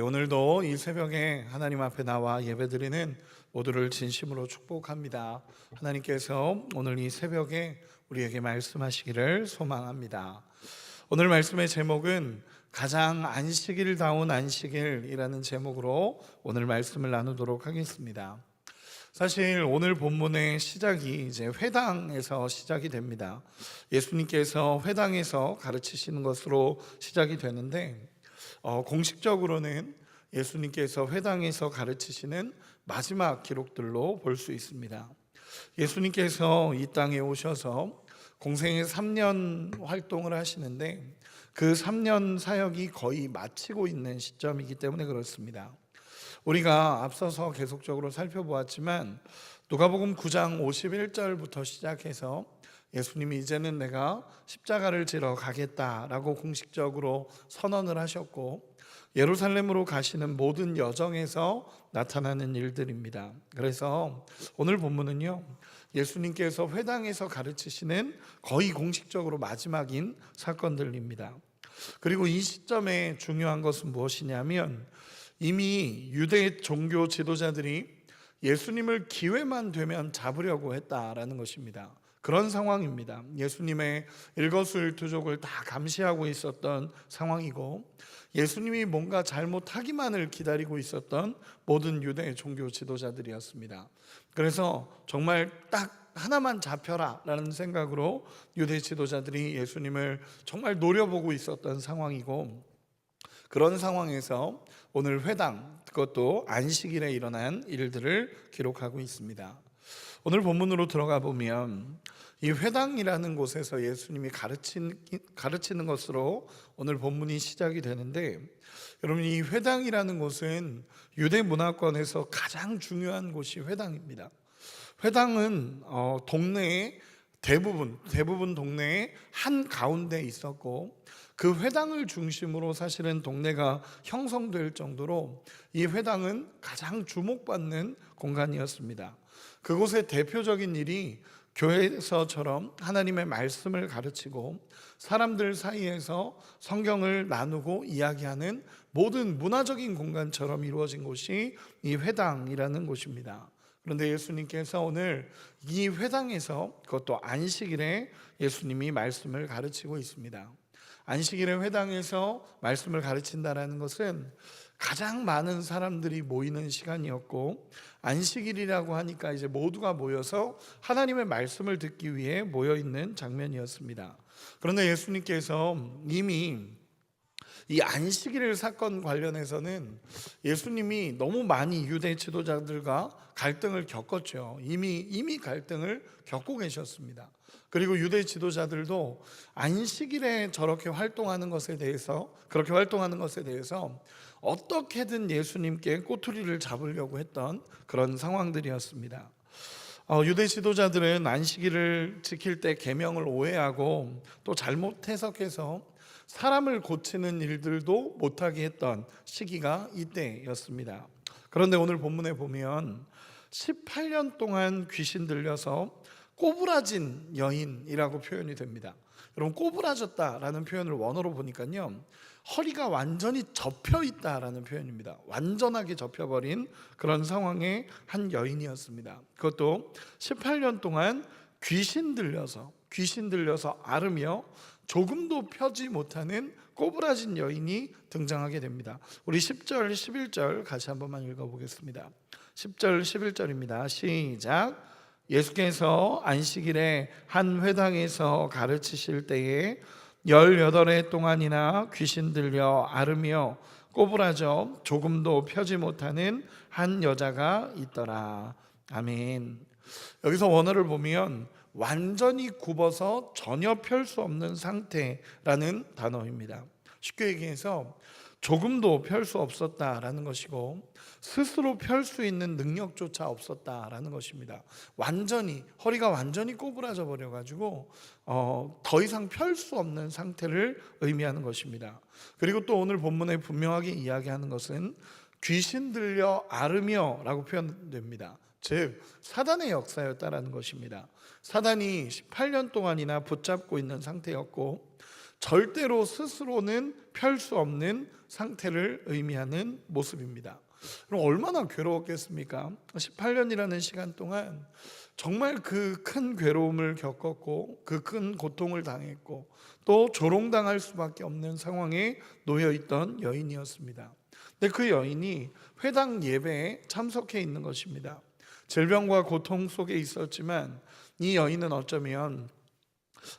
오늘도 이 새벽에 하나님 앞에 나와 예배드리는 모두를 진심으로 축복합니다. 하나님께서 오늘 이 새벽에 우리에게 말씀하시기를 소망합니다. 오늘 말씀의 제목은 가장 안식일다운 안식일이라는 제목으로 오늘 말씀을 나누도록 하겠습니다. 사실 오늘 본문의 시작이 이제 회당에서 시작이 됩니다. 예수님께서 회당에서 가르치시는 것으로 시작이 되는데 공식적으로는 예수님께서 회당에서 가르치시는 마지막 기록들로 볼 수 있습니다. 예수님께서 이 땅에 오셔서 공생의 3년 활동을 하시는데 그 3년 사역이 거의 마치고 있는 시점이기 때문에 그렇습니다. 우리가 앞서서 계속적으로 살펴보았지만 누가복음 9장 51절부터 시작해서 예수님이 이제는 내가 십자가를 지러 가겠다라고 공식적으로 선언을 하셨고 예루살렘으로 가시는 모든 여정에서 나타나는 일들입니다. 그래서 오늘 본문은요, 예수님께서 회당에서 가르치시는 거의 공식적으로 마지막인 사건들입니다. 그리고 이 시점에 중요한 것은 무엇이냐면 이미 유대 종교 지도자들이 예수님을 기회만 되면 잡으려고 했다라는 것입니다. 그런 상황입니다. 예수님의 일거수일투족을 다 감시하고 있었던 상황이고 예수님이 뭔가 잘못하기만을 기다리고 있었던 모든 유대 종교 지도자들이었습니다. 그래서 정말 딱 하나만 잡혀라 라는 생각으로 유대 지도자들이 예수님을 정말 노려보고 있었던 상황이고, 그런 상황에서 오늘 회당, 그것도 안식일에 일어난 일들을 기록하고 있습니다. 오늘 본문으로 들어가 보면 이 회당이라는 곳에서 예수님이 가르치는 것으로 오늘 본문이 시작이 되는데, 여러분 이 회당이라는 곳은 유대 문화권에서 가장 중요한 곳이 회당입니다. 회당은 동네에 대부분 동네에 한 가운데 있었고 그 회당을 중심으로 사실은 동네가 형성될 정도로 이 회당은 가장 주목받는 공간이었습니다. 그곳의 대표적인 일이 교회에서처럼 하나님의 말씀을 가르치고 사람들 사이에서 성경을 나누고 이야기하는 모든 문화적인 공간처럼 이루어진 곳이 이 회당이라는 곳입니다. 그런데 예수님께서 오늘 이 회당에서, 그것도 안식일에 예수님이 말씀을 가르치고 있습니다. 안식일의 회당에서 말씀을 가르친다는 것은 가장 많은 사람들이 모이는 시간이었고, 안식일이라고 하니까 이제 모두가 모여서 하나님의 말씀을 듣기 위해 모여 있는 장면이었습니다. 그런데 예수님께서 이미 이 안식일 사건 관련해서는 예수님이 너무 많이 유대 지도자들과 갈등을 겪었죠. 이미 갈등을 겪고 계셨습니다. 그리고 유대 지도자들도 안식일에 그렇게 활동하는 것에 대해서 어떻게든 예수님께 꼬투리를 잡으려고 했던 그런 상황들이었습니다. 유대 지도자들은 안식일을 지킬 때 계명을 오해하고 또 잘못 해석해서 사람을 고치는 일들도 못하게 했던 시기가 이때였습니다. 그런데 오늘 본문에 보면 18년 동안 귀신 들려서 꼬부라진 여인이라고 표현이 됩니다. 여러분, 꼬부라졌다라는 표현을 원어로 보니까요, 허리가 완전히 접혀 있다라는 표현입니다. 완전하게 접혀버린 그런 상황의 한 여인이었습니다. 그것도 18년 동안 귀신 들려서 앓으며 조금도 펴지 못하는 꼬부라진 여인이 등장하게 됩니다. 우리 10절, 11절 같이 한 번만 읽어보겠습니다. 10절, 11절입니다. 시작. 예수께서 안식일에 한 회당에서 가르치실 때에 18해 동안이나 귀신 들려 앓으며 꼬부라져 조금도 펴지 못하는 한 여자가 있더라. 아멘. 여기서 원어를 보면 완전히 굽어서 전혀 펼 수 없는 상태라는 단어입니다. 쉽게 얘기해서 조금도 펼 수 없었다라는 것이고 스스로 펼 수 있는 능력조차 없었다라는 것입니다. 허리가 완전히 꼬부라져 버려가지고 더 이상 펼 수 없는 상태를 의미하는 것입니다. 그리고 또 오늘 본문에 분명하게 이야기하는 것은 귀신 들려 앓으며 라고 표현됩니다. 즉 사단의 역사였다라는 것입니다. 사단이 18년 동안이나 붙잡고 있는 상태였고 절대로 스스로는 펼 수 없는 상태를 의미하는 모습입니다. 그럼 얼마나 괴로웠겠습니까? 18년이라는 시간 동안 정말 그 큰 괴로움을 겪었고 그 큰 고통을 당했고 또 조롱당할 수밖에 없는 상황에 놓여 있던 여인이었습니다. 근데 그 여인이 회당 예배에 참석해 있는 것입니다. 질병과 고통 속에 있었지만 이 여인은 어쩌면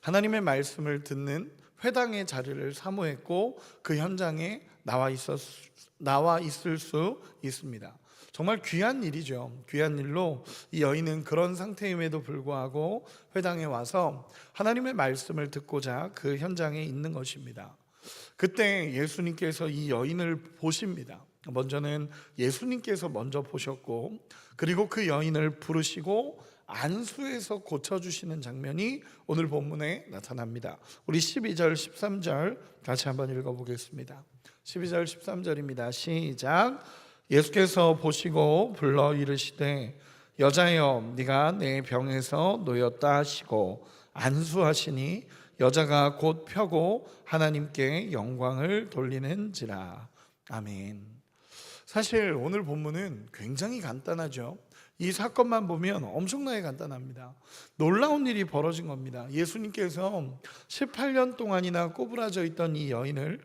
하나님의 말씀을 듣는 회당의 자리를 사모했고 그 현장에 나와 있을 수 있습니다. 정말 귀한 일이죠. 귀한 일로 이 여인은 그런 상태임에도 불구하고 회당에 와서 하나님의 말씀을 듣고자 그 현장에 있는 것입니다. 그때 예수님께서 이 여인을 보십니다. 먼저는 예수님께서 먼저 보셨고 그리고 그 여인을 부르시고 안수해서 고쳐주시는 장면이 오늘 본문에 나타납니다. 우리 12절 13절 같이 한번 읽어보겠습니다. 12절 13절입니다. 시작. 예수께서 보시고 불러 이르시되 여자여 네가 내 병에서 놓였다 하시고 안수하시니 여자가 곧 펴고 하나님께 영광을 돌리는지라. 아멘. 사실 오늘 본문은 굉장히 간단하죠. 이 사건만 보면 엄청나게 간단합니다. 놀라운 일이 벌어진 겁니다. 예수님께서 18년 동안이나 꼬부라져 있던 이 여인을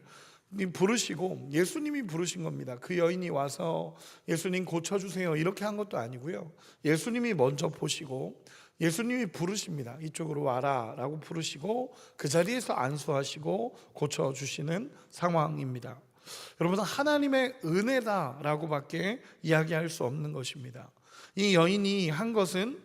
부르시고 예수님이 부르신 겁니다. 그 여인이 와서 예수님 고쳐주세요 이렇게 한 것도 아니고요. 예수님이 먼저 보시고 예수님이 부르십니다. 이쪽으로 와라 라고 부르시고 그 자리에서 안수하시고 고쳐주시는 상황입니다. 여러분, 하나님의 은혜다라고 밖에 이야기할 수 없는 것입니다. 이 여인이 한 것은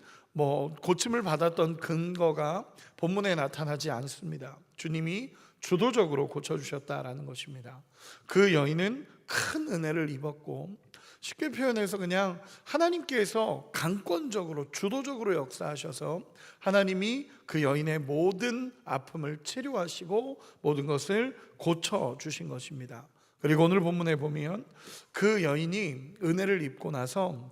고침을 받았던 근거가 본문에 나타나지 않습니다. 주님이 주도적으로 고쳐주셨다라는 것입니다. 그 여인은 큰 은혜를 입었고 쉽게 표현해서 그냥 하나님께서 강권적으로 주도적으로 역사하셔서 하나님이 그 여인의 모든 아픔을 치료하시고 모든 것을 고쳐주신 것입니다. 그리고 오늘 본문에 보면 그 여인이 은혜를 입고 나서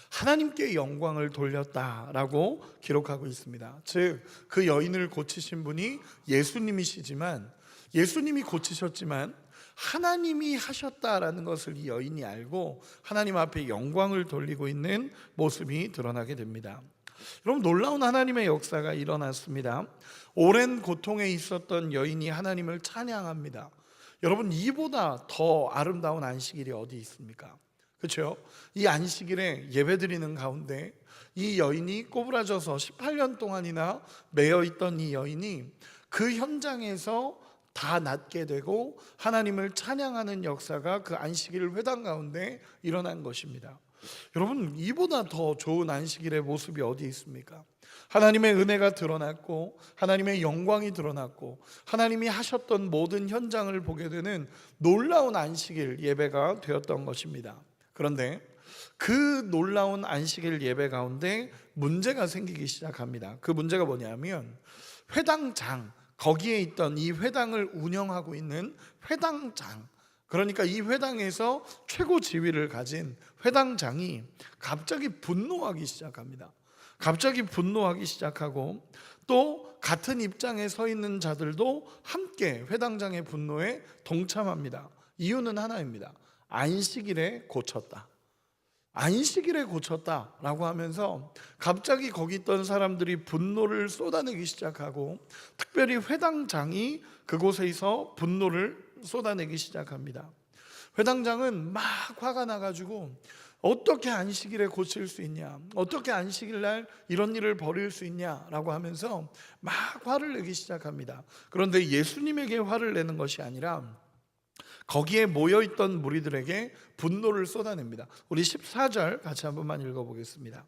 하나님께 영광을 돌렸다라고 기록하고 있습니다. 즉 그 여인을 고치신 분이 예수님이시지만 예수님이 고치셨지만 하나님이 하셨다라는 것을 이 여인이 알고 하나님 앞에 영광을 돌리고 있는 모습이 드러나게 됩니다. 여러분, 놀라운 하나님의 역사가 일어났습니다. 오랜 고통에 있었던 여인이 하나님을 찬양합니다. 여러분, 이보다 더 아름다운 안식일이 어디 있습니까? 그렇죠? 이 안식일에 예배드리는 가운데 이 여인이 꼬부라져서 18년 동안이나 매여 있던 이 여인이 그 현장에서 다 낫게 되고 하나님을 찬양하는 역사가 그 안식일 회당 가운데 일어난 것입니다. 여러분, 이보다 더 좋은 안식일의 모습이 어디 있습니까? 하나님의 은혜가 드러났고 하나님의 영광이 드러났고 하나님이 하셨던 모든 현장을 보게 되는 놀라운 안식일 예배가 되었던 것입니다. 그런데 그 놀라운 안식일 예배 가운데 문제가 생기기 시작합니다. 그 문제가 뭐냐면 회당장, 거기에 있던 이 회당을 운영하고 있는 회당장, 그러니까 이 회당에서 최고 지위를 가진 회당장이 갑자기 분노하기 시작합니다. 갑자기 분노하기 시작하고 또 같은 입장에 서 있는 자들도 함께 회당장의 분노에 동참합니다. 이유는 하나입니다. 안식일에 고쳤다. 안식일에 고쳤다라고 하면서 갑자기 거기 있던 사람들이 분노를 쏟아내기 시작하고 특별히 회당장이 그곳에서 분노를 쏟아내기 시작합니다. 회당장은 막 화가 나가지고 어떻게 안식일에 고칠 수 있냐, 어떻게 안식일날 이런 일을 벌일 수 있냐라고 하면서 막 화를 내기 시작합니다. 그런데 예수님에게 화를 내는 것이 아니라 거기에 모여있던 무리들에게 분노를 쏟아냅니다. 우리 14절 같이 한 번만 읽어보겠습니다.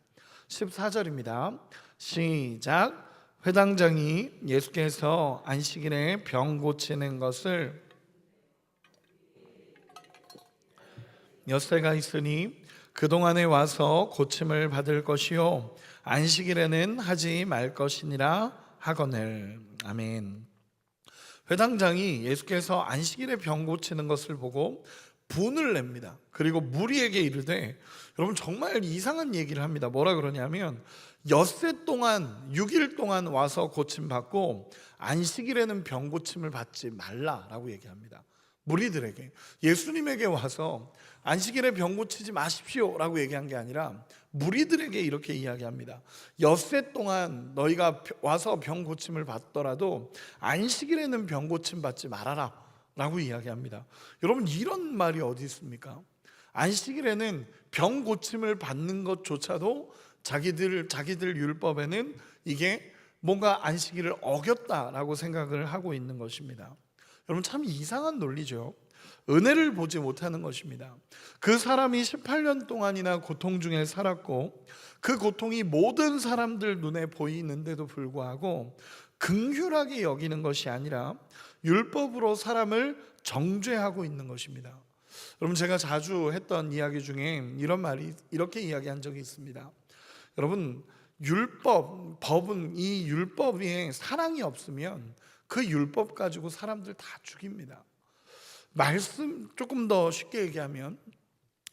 14절입니다. 시작. 회당장이 예수께서 안식일에 병 고치는 것을 엿새가 있으니 그동안에 와서 고침을 받을 것이요 안식일에는 하지 말 것이니라 하거늘. 아멘. 회당장이 예수께서 안식일에 병 고치는 것을 보고 분을 냅니다. 그리고 무리에게 이르되, 여러분 정말 이상한 얘기를 합니다. 뭐라 그러냐면 엿새 동안 6일 동안 와서 고침 받고 안식일에는 병 고침을 받지 말라라고 얘기합니다. 무리들에게, 예수님에게 와서 안식일에 병 고치지 마십시오라고 얘기한 게 아니라 무리들에게 이렇게 이야기합니다. 엿새 동안 너희가 와서 병 고침을 받더라도 안식일에는 병 고침 받지 말아라 라고 이야기합니다. 여러분, 이런 말이 어디 있습니까? 안식일에는 병 고침을 받는 것조차도 자기들 율법에는 이게 뭔가 안식일을 어겼다라고 생각을 하고 있는 것입니다. 여러분, 참 이상한 논리죠. 은혜를 보지 못하는 것입니다. 그 사람이 18년 동안이나 고통 중에 살았고 그 고통이 모든 사람들 눈에 보이는데도 불구하고 긍휼하게 여기는 것이 아니라 율법으로 사람을 정죄하고 있는 것입니다. 여러분, 제가 자주 했던 이야기 중에 이런 말이 이렇게 이야기한 적이 있습니다. 여러분, 법은, 이 율법에 사랑이 없으면 그 율법 가지고 사람들 다 죽입니다. 조금 더 쉽게 얘기하면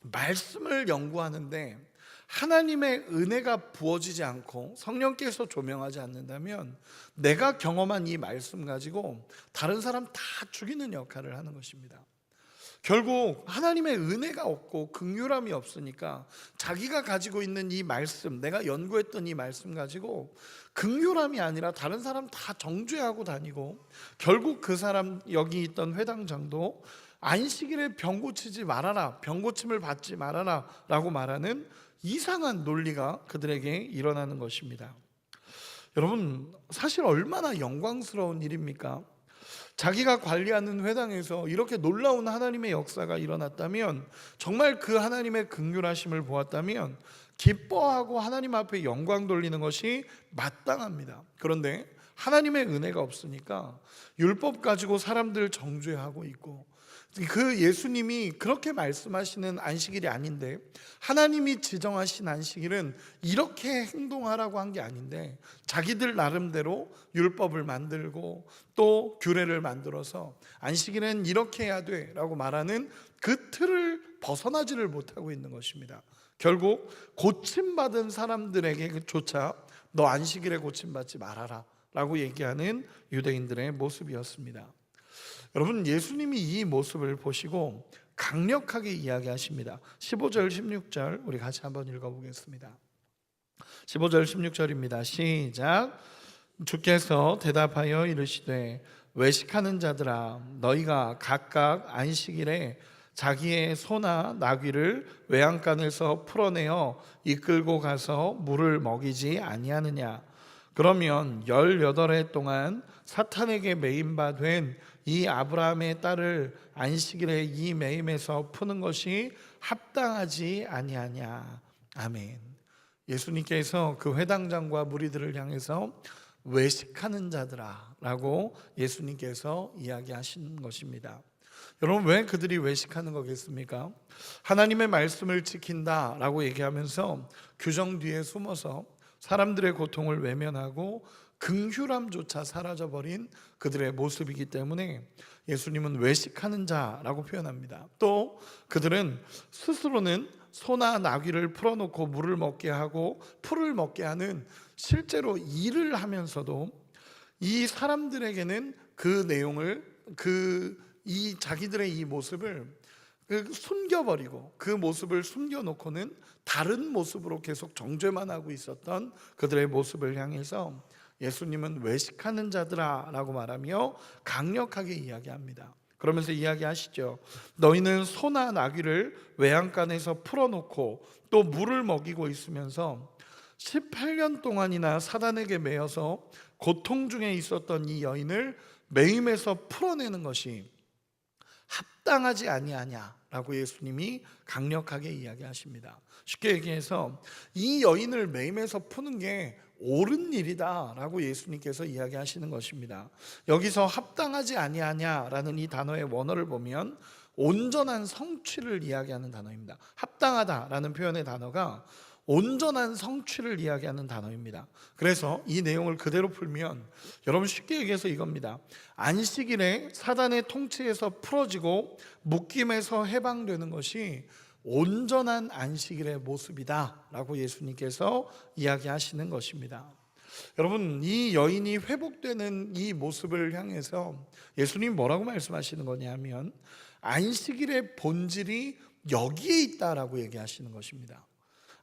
말씀을 연구하는데 하나님의 은혜가 부어지지 않고 성령께서 조명하지 않는다면 내가 경험한 이 말씀 가지고 다른 사람 다 죽이는 역할을 하는 것입니다. 결국 하나님의 은혜가 없고 긍휼함이 없으니까 자기가 가지고 있는 이 말씀, 내가 연구했던 이 말씀 가지고 긍휼함이 아니라 다른 사람 다 정죄하고 다니고, 결국 그 사람, 여기 있던 회당장도 안식일에 병 고치지 말아라, 병 고침을 받지 말아라 라고 말하는 이상한 논리가 그들에게 일어나는 것입니다. 여러분, 사실 얼마나 영광스러운 일입니까? 자기가 관리하는 회당에서 이렇게 놀라운 하나님의 역사가 일어났다면, 정말 그 하나님의 긍휼하심을 보았다면 기뻐하고 하나님 앞에 영광 돌리는 것이 마땅합니다. 그런데 하나님의 은혜가 없으니까 율법 가지고 사람들 정죄하고 있고, 그 예수님이 그렇게 말씀하시는 안식일이 아닌데, 하나님이 지정하신 안식일은 이렇게 행동하라고 한 게 아닌데 자기들 나름대로 율법을 만들고 또 규례를 만들어서 안식일은 이렇게 해야 돼 라고 말하는 그 틀을 벗어나지를 못하고 있는 것입니다. 결국 고침받은 사람들에게조차 너 안식일에 고침받지 말아라 라고 얘기하는 유대인들의 모습이었습니다. 여러분, 예수님이 이 모습을 보시고 강력하게 이야기하십니다. 15절 16절 우리 같이 한번 읽어보겠습니다. 15절 16절입니다. 시작. 주께서 대답하여 이르시되 외식하는 자들아, 너희가 각각 안식일에 자기의 소나 나귀를 외양간에서 풀어내어 이끌고 가서 물을 먹이지 아니하느냐? 그러면 18해 동안 사탄에게 매임바 된 이 아브라함의 딸을 안식일에 이 매임에서 푸는 것이 합당하지 아니하냐? 아멘. 예수님께서 그 회당장과 무리들을 향해서 외식하는 자들아 라고 예수님께서 이야기하시는 것입니다. 여러분, 왜 그들이 외식하는 거겠습니까? 하나님의 말씀을 지킨다 라고 얘기하면서 규정 뒤에 숨어서 사람들의 고통을 외면하고 긍휼함조차 사라져버린 그들의 모습이기 때문에 예수님은 외식하는 자라고 표현합니다. 또 그들은 스스로는 소나 나귀를 풀어놓고 물을 먹게 하고 풀을 먹게 하는 실제로 일을 하면서도 이 사람들에게는 그 내용을, 이 자기들의 이 모습을 숨겨버리고 그 모습을 숨겨놓고는 다른 모습으로 계속 정죄만 하고 있었던 그들의 모습을 향해서 예수님은 외식하는 자들아 라고 말하며 강력하게 이야기합니다. 그러면서 이야기하시죠. 너희는 소나 나귀를 외양간에서 풀어놓고 또 물을 먹이고 있으면서 18년 동안이나 사단에게 매여서 고통 중에 있었던 이 여인을 매임에서 풀어내는 것이 합당하지 아니하냐라고 예수님이 강력하게 이야기하십니다. 쉽게 얘기해서 이 여인을 매임에서 푸는 게 옳은 일이다라고 예수님께서 이야기하시는 것입니다. 여기서 합당하지 아니하냐라는 이 단어의 원어를 보면 온전한 성취를 이야기하는 단어입니다. 합당하다라는 표현의 단어가 온전한 성취를 이야기하는 단어입니다. 그래서 이 내용을 그대로 풀면 여러분 쉽게 얘기해서 이겁니다. 안식일에 사단의 통치에서 풀어지고 묶임에서 해방되는 것이 온전한 안식일의 모습이다 라고 예수님께서 이야기하시는 것입니다. 여러분, 이 여인이 회복되는 이 모습을 향해서 예수님 뭐라고 말씀하시는 거냐면 안식일의 본질이 여기에 있다라고 얘기하시는 것입니다.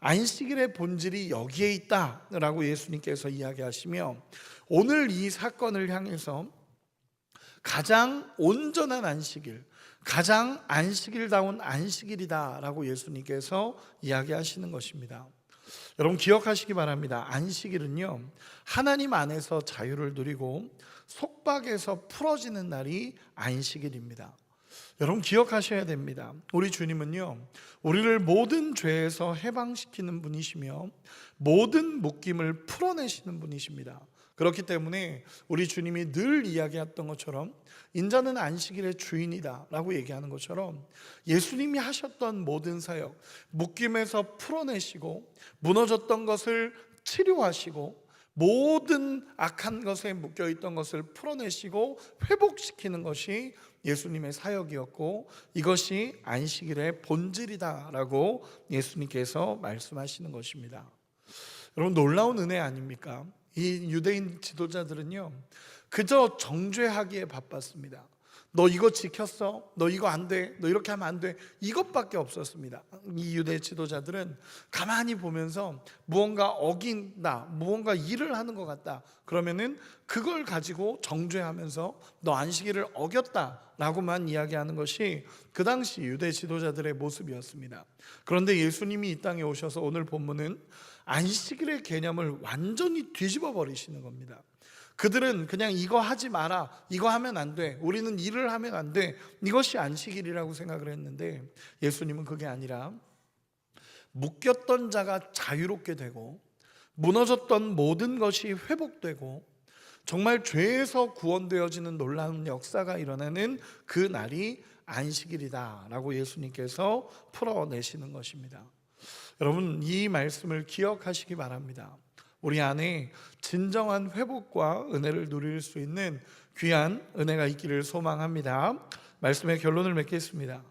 안식일의 본질이 여기에 있다라고 예수님께서 이야기하시며 오늘 이 사건을 향해서 가장 온전한 안식일, 가장 안식일다운 안식일이다라고 예수님께서 이야기하시는 것입니다. 여러분 기억하시기 바랍니다. 안식일은요, 하나님 안에서 자유를 누리고 속박에서 풀어지는 날이 안식일입니다. 여러분 기억하셔야 됩니다. 우리 주님은요, 우리를 모든 죄에서 해방시키는 분이시며 모든 묶임을 풀어내시는 분이십니다. 그렇기 때문에 우리 주님이 늘 이야기했던 것처럼 인자는 안식일의 주인이다 라고 얘기하는 것처럼 예수님이 하셨던 모든 사역, 묶임에서 풀어내시고 무너졌던 것을 치료하시고 모든 악한 것에 묶여있던 것을 풀어내시고 회복시키는 것이 예수님의 사역이었고 이것이 안식일의 본질이다 라고 예수님께서 말씀하시는 것입니다. 여러분 놀라운 은혜 아닙니까? 이 유대인 지도자들은요 그저 정죄하기에 바빴습니다. 너 이거 지켰어? 너 이거 안 돼? 너 이렇게 하면 안 돼? 이것밖에 없었습니다. 이 유대 지도자들은 가만히 보면서 무언가 어긴다, 무언가 일을 하는 것 같다 그러면은 그걸 가지고 정죄하면서 너 안식일을 어겼다라고만 이야기하는 것이 그 당시 유대 지도자들의 모습이었습니다. 그런데 예수님이 이 땅에 오셔서 오늘 본문은 안식일의 개념을 완전히 뒤집어 버리시는 겁니다. 그들은 그냥 이거 하지 마라, 이거 하면 안 돼, 우리는 일을 하면 안 돼, 이것이 안식일이라고 생각을 했는데 예수님은 그게 아니라 묶였던 자가 자유롭게 되고 무너졌던 모든 것이 회복되고 정말 죄에서 구원되어지는 놀라운 역사가 일어나는 그 날이 안식일이다 라고 예수님께서 풀어내시는 것입니다. 여러분 이 말씀을 기억하시기 바랍니다. 우리 안에 진정한 회복과 은혜를 누릴 수 있는 귀한 은혜가 있기를 소망합니다. 말씀의 결론을 맺겠습니다.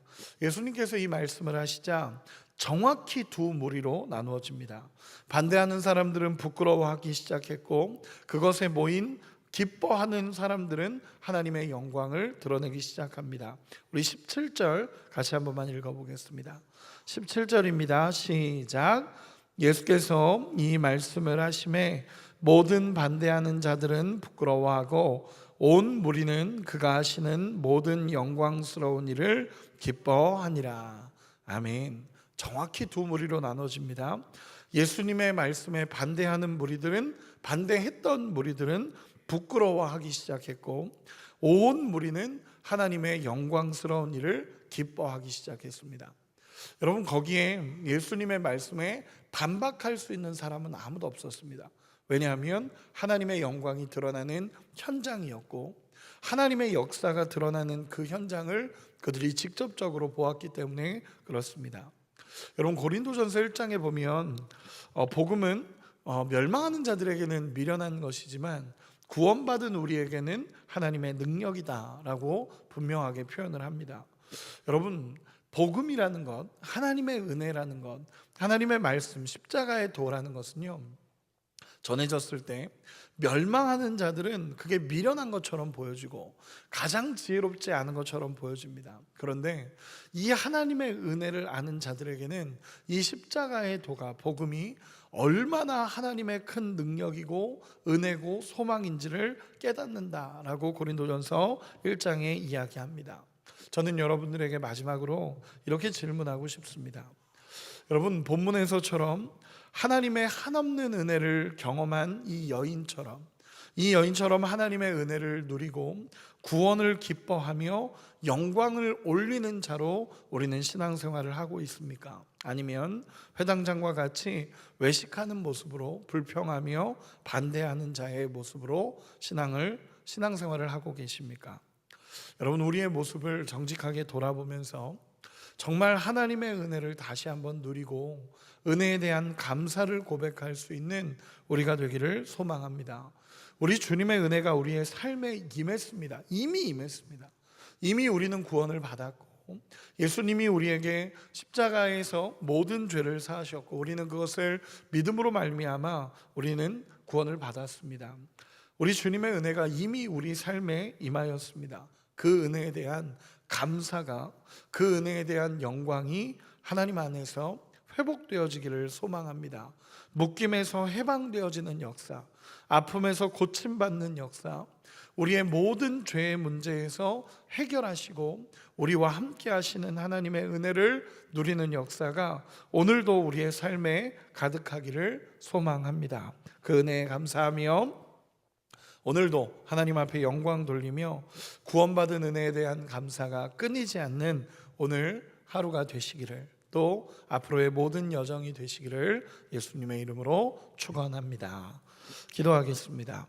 예수님께서 이 말씀을 하시자 정확히 두 무리로 나누어집니다. 반대하는 사람들은 부끄러워하기 시작했고 그것에 모인 기뻐하는 사람들은 하나님의 영광을 드러내기 시작합니다. 우리 17절 같이 한 번만 읽어보겠습니다. 17절입니다. 시작. 예수께서 이 말씀을 하심에 모든 반대하는 자들은 부끄러워하고 온 무리는 그가 하시는 모든 영광스러운 일을 기뻐하니라. 아멘. 정확히 두 무리로 나눠집니다. 예수님의 말씀에 반대하는 무리들은, 반대했던 무리들은 부끄러워하기 시작했고 온 무리는 하나님의 영광스러운 일을 기뻐하기 시작했습니다. 여러분 거기에 예수님의 말씀에 반박할 수 있는 사람은 아무도 없었습니다. 왜냐하면 하나님의 영광이 드러나는 현장이었고 하나님의 역사가 드러나는 그 현장을 그들이 직접적으로 보았기 때문에 그렇습니다. 여러분 고린도전서 1장에 보면 복음은 멸망하는 자들에게는 미련한 것이지만 구원받은 우리에게는 하나님의 능력이다라고 분명하게 표현을 합니다. 여러분 복음이라는 것, 하나님의 은혜라는 것, 하나님의 말씀, 십자가의 도라는 것은요 전해졌을 때 멸망하는 자들은 그게 미련한 것처럼 보여지고 가장 지혜롭지 않은 것처럼 보여집니다. 그런데 이 하나님의 은혜를 아는 자들에게는 이 십자가의 도가, 복음이 얼마나 하나님의 큰 능력이고 은혜고 소망인지를 깨닫는다라고 고린도전서 1장에 이야기합니다. 저는 여러분들에게 마지막으로 이렇게 질문하고 싶습니다. 여러분 본문에서처럼 하나님의 한없는 은혜를 경험한 이 여인처럼 하나님의 은혜를 누리고 구원을 기뻐하며 영광을 올리는 자로 우리는 신앙생활을 하고 있습니까? 아니면 회당장과 같이 외식하는 모습으로 불평하며 반대하는 자의 모습으로 신앙생활을 하고 계십니까? 여러분 우리의 모습을 정직하게 돌아보면서 정말 하나님의 은혜를 다시 한번 누리고 은혜에 대한 감사를 고백할 수 있는 우리가 되기를 소망합니다. 우리 주님의 은혜가 우리의 삶에 임했습니다. 이미 임했습니다. 이미 우리는 구원을 받았고 예수님이 우리에게 십자가에서 모든 죄를 사하셨고 우리는 그것을 믿음으로 말미암아 우리는 구원을 받았습니다. 우리 주님의 은혜가 이미 우리 삶에 임하였습니다. 그 은혜에 대한 감사가, 그 은혜에 대한 영광이 하나님 안에서 회복되어지기를 소망합니다. 묶임에서 해방되어지는 역사, 아픔에서 고침받는 역사, 우리의 모든 죄의 문제에서 해결하시고 우리와 함께 하시는 하나님의 은혜를 누리는 역사가 오늘도 우리의 삶에 가득하기를 소망합니다. 그 은혜에 감사하며 오늘도 하나님 앞에 영광 돌리며 구원받은 은혜에 대한 감사가 끊이지 않는 오늘 하루가 되시기를, 또 앞으로의 모든 여정이 되시기를 예수님의 이름으로 축원합니다. 기도하겠습니다.